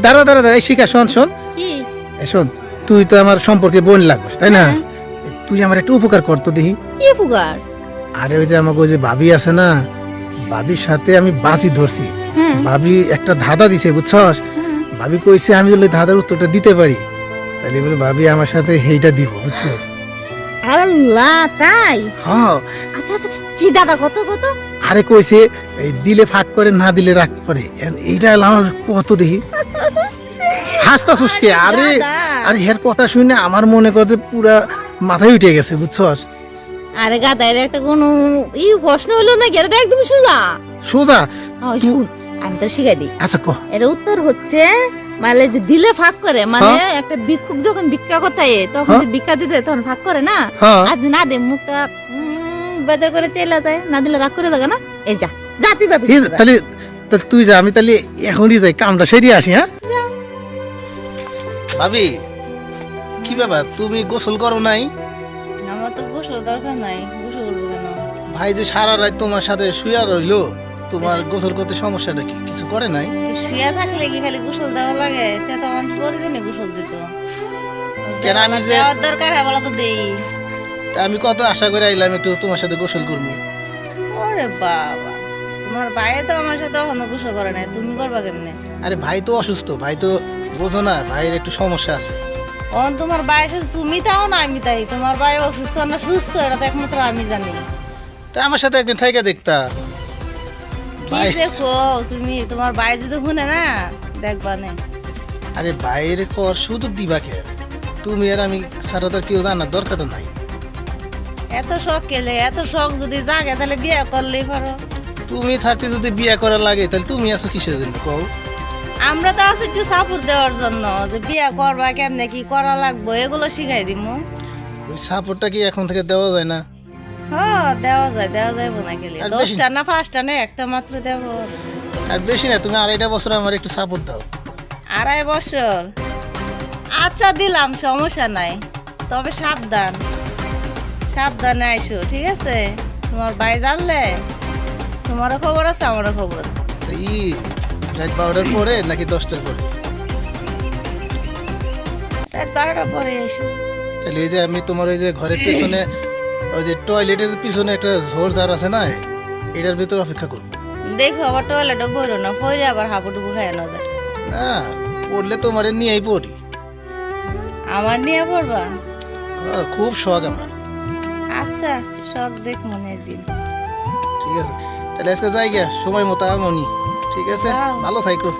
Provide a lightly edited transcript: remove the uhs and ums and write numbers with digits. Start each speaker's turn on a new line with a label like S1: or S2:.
S1: দাঁড়া দাঁড়া দাঁড়া, এই শিখা শোন শোন,
S2: কি
S1: এই শোন, তুই তো আমার সম্পর্কে বোন লাগস তাই না? তুই আমার একটা উপকার করতো দেখি।
S2: কি পুকার?
S1: আরে ওই যে আমাকে ওই যে ভাবি আছে না, ভাবির সাথে আমি বাজি ধরছি।
S2: হ্যাঁ
S1: ভাবি একটা ধাঁধা দিছে বুঝছস, ভাবি কইছে আমি যদি ধাঁধার উত্তরটা দিতে পারি তাহলে বলে ভাবি আমার সাথে সেইটা দিব বুঝছো।
S2: আল্লাহ তাই?
S1: হ্যাঁ,
S2: আচ্ছা আচ্ছা, কি দাদা কত কত?
S1: আরে কইছে এই দিলে ফাঁক করে না দিলে রাগ করে, এইটা আমার কত দেখি হাসতা ফুসকে। আরে আরে হের কথা শুনে আমার মনে করতে পুরা মাথায় উঠে গেছে বুঝছস।
S2: আরে গাদা, এর একটা কোনো প্রশ্ন হলো না, এটা তো একদম সোজা।
S1: সোজা?
S2: শুন, আমি তো শিখাই দিই।
S1: আচ্ছা ক।
S2: এর উত্তর হচ্ছে মানে যে দিলে ফাঁক করে, মানে একটা ভিক্ষুক যখন ভিক্ষা করতে তখন যে ভিক্ষা দিতে তখন ফাঁক করে না, আজ না দে মুখটা বাজার করে চলে যায়, না দিলে রাগ করে থাকে না। এই যা যা তুই ভাবি।
S1: তাহলে তাহলে তুই যা, আমি তাহলে এখনই যাই, কামটা সেরিয়ে আসি। হ্যাঁ ভাবি, কি ব্যাপার তুমি গোসল করো নাই?
S2: আমার তো গোসল দরকার নাই, গোসল করবো কেন?
S1: ভাই যে সারা রাত তোমার সাথে শুয়া রইলো, তোমার গোসল করতে সমস্যাটা কি? কিছু করে নাই?
S2: শুয়ে থাকলে কি খালি গোসল দেওয়া লাগে? তে তো আমার প্রতিদিনই গোসল দিত।
S1: কেন আমি যে
S2: দেওয়ার দরকার হয় বলা তো দেই।
S1: আমি কত আশা করে আইলাম একটু তোমার সাথে গোসল করবো।
S2: ওরে বাবা, তোমার ভাই তো আমার সাথে এখনো গোসল করে নাই, তুমি করবা কেমনে?
S1: আরে ভাই তো অসুস্থ, ভাই তো বোঝো না, ভাইয়ের একটু সমস্যা আছে।
S2: তোমার ভাই সাথে তুমি তাও না আমি তাই, তোমার ভাই অসুস্থ না সুস্থ এটা তো একমাত্র আমি জানি।
S1: তা আমার সাথে একদিন থাইকা দেখতা।
S2: কি দেখো তুমি, তোমার ভাই যদি শুনে না দেখবা না।
S1: আরে ভাইয়ের কর সুযোগ দিবা কে? তুমি আর আমি ছাড়া তো আর কেউ জানার দরকার তো নাই।
S2: এত শখ কেলে, এত শখ যদি জাগে তাহলে বিয়ে করলেই পারো।
S1: তুমি থাকতে যদি বিয়ে করা লাগে তাহলে তুমি আছো কিসের জন্য কও?
S2: আমরা তো আছি একটু সাপোর্ট দেওয়ার জন্য, যে বিয়ে করবা কেমনে কি করা লাগবো এগুলো শিখাই দিমু।
S1: ওই সাপোর্টটা কি এখন থেকে দেওয়া যায় না?
S2: হ্যাঁ দেওয়া যায়, দেওয়া যাবো না গেলে
S1: আর
S2: 10টা না 5টা না একটা মাত্র দেবো।
S1: আর বেশি না, তুমি 2.5 বছর আমার একটু সাপোর্ট দাও।
S2: 2.5 বছর? আচ্ছা দিলাম, সমস্যা নাই, তবে সাবধান, সাবধানে আইসো ঠিক আছে? তোমার ভাই জানলে তোমারও খবর আছে আমারও খবর আছে।
S1: এই রাত 12টার পরে নাকি 10টার পরে?
S2: রাত 12টার পরে এসো।
S1: তাহলে ওই যে আমি তোমার ওই যে ঘরের পেছনে ওই যে টয়লেটের পিছনে একটা ঝোড়ঝাড় আছে না, এটার ভিতর অপেক্ষা করবো।
S2: দেখো আবার টয়লেটে বইরো না, পরে আবার হাবুডুবু খায় না যায়।
S1: না পড়লে তোমার নিয়েই পড়ি।
S2: আমার নিয়ে পড়বা?
S1: খুব শখ আমার।
S2: আচ্ছা শখ দেখ মনে একদিন।
S1: ঠিক আছে তাহলে আজকে যাই গিয়া, সময় মতো আমনি। ঠিক আছে,
S2: যাও।
S1: ভালো থাইকো।